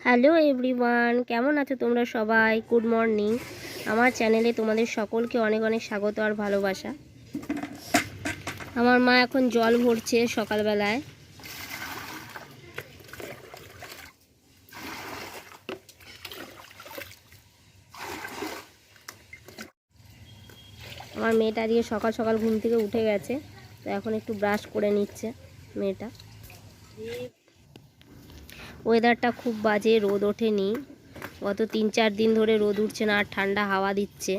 Hello everyone, কেমন আছো তোমরা সবাই? Good morning. আমার চ্যানেলে তোমাদের সকলকে অনেক অনেক স্বাগত আর ভালোবাসা। আমার মা এখন জল ভরছে সকালবেলায়। আমার মেয়েটা আজকে সকাল সকাল ঘুম থেকে উঠে গেছে, তো এখন একটু ব্রাশ করে নিচ্ছে মেয়েটা। ওয়েদারটা খুব বাজে, রোদ ওঠেনি। গত 3-4 দিন ধরে রোদ উঠছে না আর ঠান্ডা হাওয়া দিচ্ছে।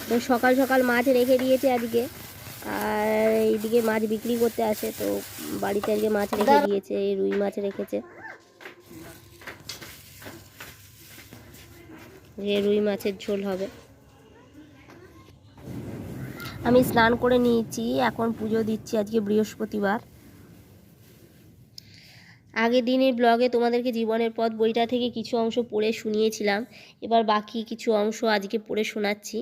তো সকাল সকাল মাছ রেখে দিয়েছে আজকে, আর এইদিকে মাছ বিক্রি করতে আসে, তো বাড়িতে আজকে মাছ রেখে দিয়েছে, এই রুই মাছ রেখেছে। যে রুই মাছের ঝোল হবে। আমি স্নান করে নিয়েছি, এখন পুজো দিচ্ছি। আজকে বৃহস্পতিবার। আগের দিনের ব্লগে তোমাদেরকে জীবনের পথ বইটা থেকে কিছু অংশ পড়ে শুনিয়েছিলাম, এবার বাকি কিছু অংশ আজকে পড়ে শোনাচ্ছি।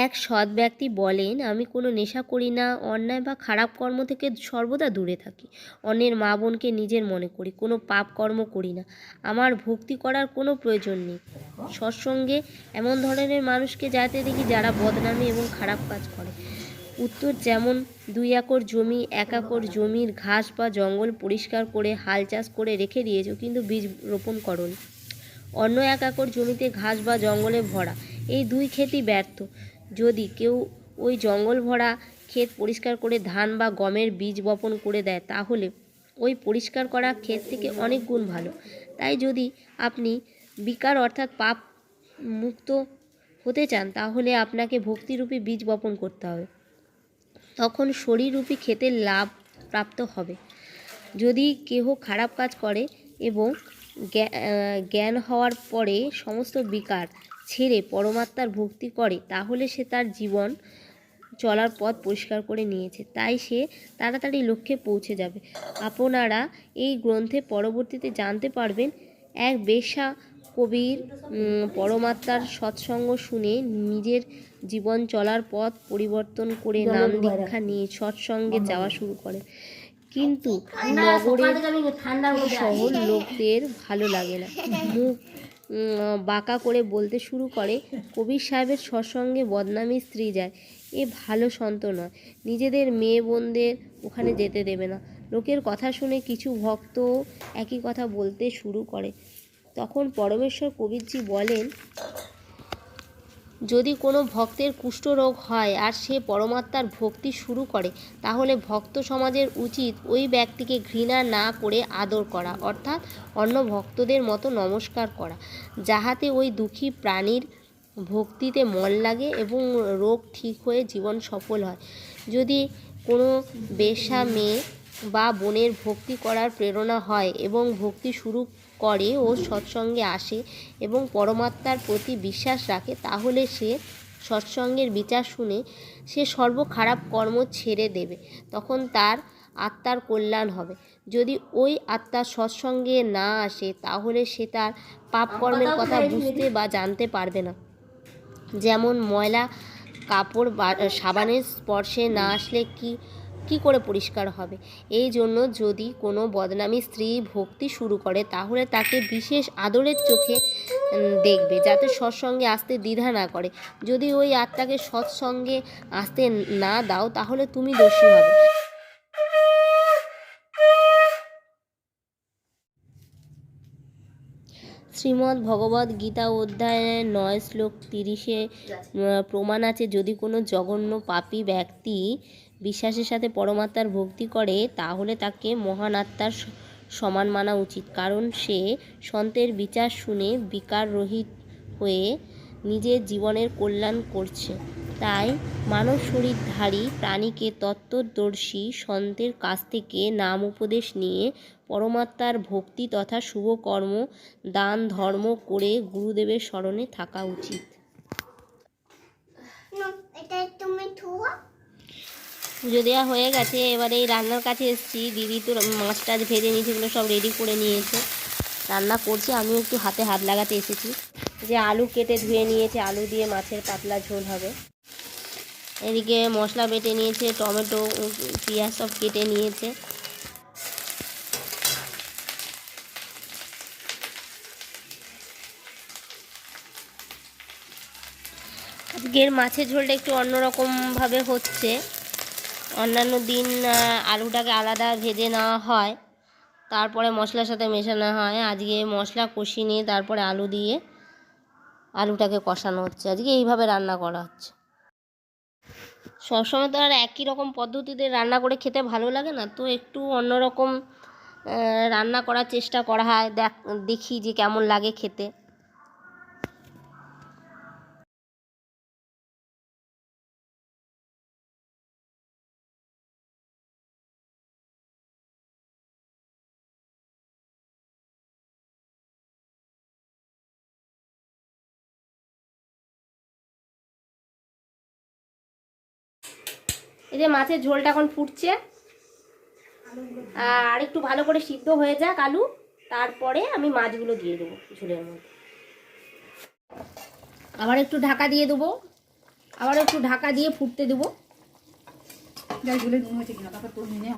এক সৎ ব্যক্তি বলেন, আমি কোনো নেশা করি না, অন্যায় বা খারাপ কর্ম থেকে সর্বদা দূরে থাকি, অন্যের মা বোনকে নিজের মনে করি, কোনো পাপ কর্ম করি না, আমার ভক্তি করার কোনো প্রয়োজন নেই। সৎসঙ্গে এমন ধরনের মানুষকে যাতে দেখি যারা বদনামি এবং খারাপ কাজ করে। উত্তর, যেমন 2 একর জমি, 1 একর জমির ঘাস বা জঙ্গল পরিষ্কার করে হাল চাষ করে রেখে দিয়েছো, কিন্তু বীজ রোপণ করোনি। অন্য 1 একর জমিতে ঘাস বা জঙ্গলে ভরা, এই 2 ক্ষেতই ব্যর্থ। যদি কেউ ওই জঙ্গল ভরা ক্ষেত পরিষ্কার করে ধান বা গমের বীজ বপন করে দেয়, তাহলে ওই পরিষ্কার করা ক্ষেত থেকে অনেক গুণ ভালো। তাই যদি আপনি বিকার অর্থাৎ পাপ মুক্ত হতে চান, তাহলে আপনাকে ভক্তিরূপী বীজ বপন করতে হবে। তখন শরীররূপী ক্ষেতের লাভ প্রাপ্ত হবে। যদি কেহ খারাপ কাজ করে এবং জ্ঞান হওয়ার পরে সমস্ত বিকার ছেড়ে পরমাত্মার ভক্তি করে, তাহলে সে তার জীবন চলার পথ পরিষ্কার করে নিয়েছে, তাই সে তাড়াতাড়ি লক্ষ্যে পৌঁছে যাবে। আপনারা এই গ্রন্থে পরবর্তীতে জানতে পারবেন, এক বেশ্যা কবির পরমাত্মার সৎসঙ্গ শুনে নিজের জীবন চলার পথ পরিবর্তন করে নাম দীক্ষা নিয়ে সৎসঙ্গে যাওয়া শুরু করে। কিন্তু নগরের শহর লোকদের ভালো লাগে না, মুখ বাঁকা করে বলতে শুরু করে, কবির সাহেবের সৎসঙ্গে বদনামী স্ত্রী যায়, এ ভালো সন্ত নয়, নিজেদের মেয়ে বোনদের ওখানে যেতে দেবে না। লোকের কথা শুনে কিছু ভক্ত একই কথা বলতে শুরু করে। তখন পরমেশ্বর কবিরজি বলেন, যদি কোনো ভক্তের কুষ্ঠরোগ হয় আর সে পরমাত্মার ভক্তি শুরু করে, তাহলে ভক্ত সমাজের উচিত ওই ব্যক্তিকে ঘৃণা না করে আদর করা, অর্থাৎ অন্য ভক্তদের মতো নমস্কার করা, যাহাতে ওই দুঃখী প্রাণীর ভক্তিতে মন লাগে এবং রোগ ঠিক হয়ে জীবন সফল হয়। যদি কোনো বেশ্যা মেয়ে বা বোনের ভক্তি করার প্রেরণা হয় এবং ভক্তি শুরু করে ও সৎসঙ্গে আসে এবং পরমাত্মার প্রতি বিশ্বাস রাখে, তাহলে সে সৎসঙ্গের বিচার শুনে সে সর্ব খারাপ কর্ম ছেড়ে দেবে, তখন তার আত্মার কল্যাণ হবে। যদি ওই আত্মা সৎসঙ্গে না আসে, তাহলে সে তার পাপ কর্মের কথা বুঝতে বা জানতে পারবে না। যেমন ময়লা কাপড় সাবানের স্পর্শে না আসলে কি করে পরিষ্কার হবে। এই জন্য যদি কোনো বদনামী স্ত্রী ভক্তি শুরু করে, তাহলে তাকে বিশেষ আদরের চোখে দেখবে, যাতে সৎসঙ্গে আসতে দ্বিধা না করে। যদি ওই আত্মাকে সৎসঙ্গে আসতে না দাও, তাহলে তুমি দোষী হবে। শ্রীমদ্ ভগবদ গীতা অধ্যায় 9 শ্লোক 30-এ প্রমাণ আছে, যদি কোনো জঘন্য পাপী ব্যক্তি বিশ্বাসের সাথে পরমাত্মার ভক্তি করে, তাহলে তাকে মহান আত্মার সমান মানা উচিত, কারণ সে সন্তের বিচার শুনে বিকার রহিত হয়ে নিজের জীবনের কল্যাণ করছে। তাই মানব শরীরধারী প্রাণীকে তত্ত্বদর্শী সন্তের কাছ থেকে নাম উপদেশ নিয়ে পরমাত্মার ভক্তি তথা শুভ কর্ম দান ধর্ম করে গুরুদেবের শরণে থাকা উচিত। পুজো দেওয়া হয়ে গেছে, এবারে এই রান্নার কাছে এসেছি। দিদি তো মাছ টাছ ভেজে নিয়েছে, এগুলো সব রেডি করে নিয়েছে, রান্না করছে, আমিও একটু হাতে হাত লাগাতে এসেছি। যে আলু কেটে ধুয়ে নিয়েছে, আলু দিয়ে মাছের পাতলা ঝোল হবে। এদিকে মশলা বেটে নিয়েছে, টমেটো পেঁয়াজ সব কেটে নিয়েছে। আজকের মাছের ঝোলটা একটু অন্যরকমভাবে হচ্ছে। অন্যান্য দিন আলুটাকে আলাদা ভেজে নেওয়া হয়, তারপরে মশলার সাথে মেশানো হয়। আজকে মশলা কষিয়ে নিয়ে তারপরে আলু দিয়ে আলুটাকে কষানো হচ্ছে। আজকে এইভাবে রান্না করা হচ্ছে। সবসময় তো আর একই রকম পদ্ধতিতে রান্না করে খেতে ভালো লাগে না, তো একটু অন্যরকম রান্না করার চেষ্টা করা হয়, দেখি যে কেমন লাগে খেতে। এই যে মাছের ঝোলটা এখন ফুটছে, আর একটু ভালো করে সিদ্ধ হয়ে যাক আলু, তারপরে আমি মাছগুলো দিয়ে দেবো ঝোলের মধ্যে। আবার একটু ঢাকা দিয়ে দেবো, আবার একটু ঢাকা দিয়ে ফুটতে দেবো। ঝোলে নুন হয়েছে কিনা তারপর তোর নিয়ে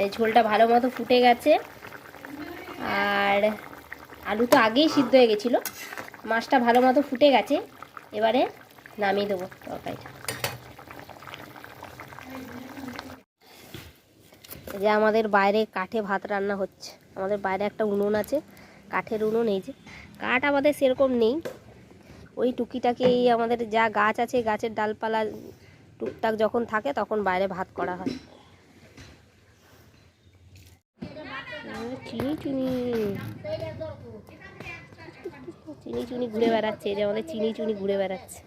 এই ঝোলটা ভালো মতো ফুটে গেছে, আর আলু তো আগেই সিদ্ধ হয়ে গেছিলো, মাছটা ভালো মতো ফুটে গেছে। এবারে নামিয়ে দেবো তরকারিটা। যে আমাদের বাইরে কাঠে ভাত রান্না হচ্ছে। আমাদের বাইরে একটা উনুন আছে, কাঠের উনুন। এই যে কাঠ আমাদের সেরকম নেই, ওই টুকিটাকি এই আমাদের যা গাছ আছে, গাছের ডালপালা টুকটাক যখন থাকে তখন বাইরে ভাত করা হয়। চিনি চুনি চিনি চুনি ঘুরে বেড়াচ্ছে, এই যে আমাদের চিনি চুনি ঘুরে বেড়াচ্ছে।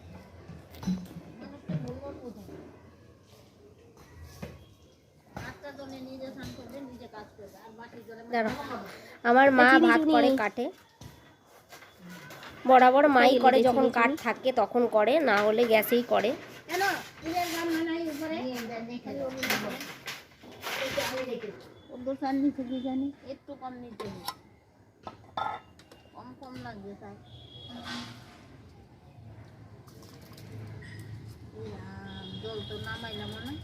আমার মা ভাত করে কাঠে, বরাবর মাই করে, যখন কাঠ থাকে তখন করে, না হলে গ্যাসেই করে। একটু কম নিতে কম কম লাগবে তাই জল তো নামাইলাম না।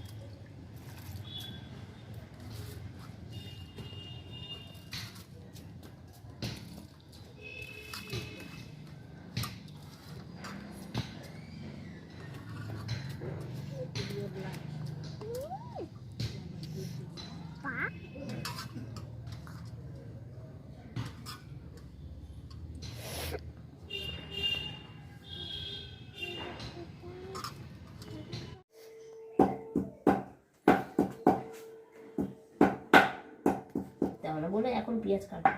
বলে এখন পেঁয়াজ কাটবো।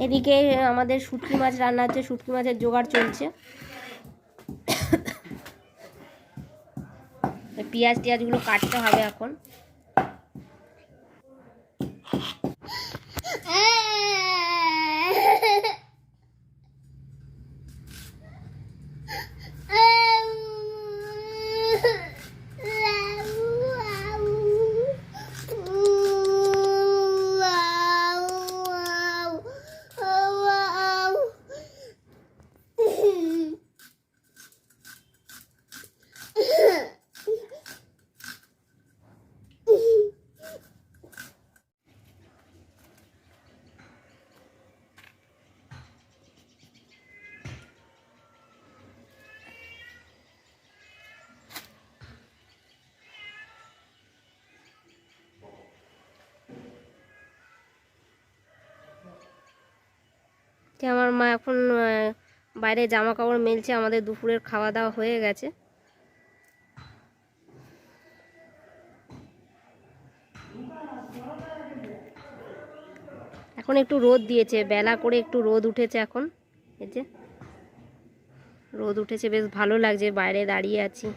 এদিকে আমাদের শুটকি মাছ রান্না হচ্ছে, শুটকি মাছের জোগাড় চলছে। পেঁয়াজ টিয়াজগুলো কাটতে হবে এখন। আমার মা এখন বাইরে জামা কাপড় মেলছে। আমাদের দুপুরের খাওয়া দাওয়া হয়ে গেছে। এখন একটু রোদ দিয়েছে, বেলা করে একটু রোদ উঠেছে এখন। এই যে রোদ উঠেছে, বেশ ভালো লাগছে, বাইরে দাঁড়িয়ে আছি।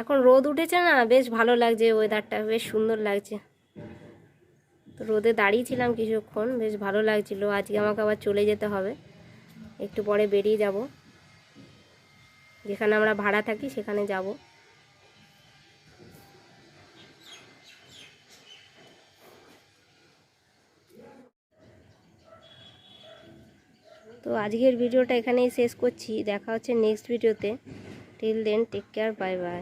এখন রোদ উঠেছে না, বেশ ভালো লাগছে, ওয়েদারটা বেশ সুন্দর লাগছে। তো রোদে দাঁড়িয়েছিলাম কিছুক্ষণ, বেশ ভালো লাগছিল। আজকে আমাকে আবার চলে যেতে হবে, একটু পরে বেরিয়ে যাব, যেখানে আমরা ভাড়া থাকি সেখানে যাব। তো আজকের ভিডিওটা এখানেই শেষ করছি, দেখা হচ্ছে নেক্সট ভিডিওতে। Till then take care, bye by.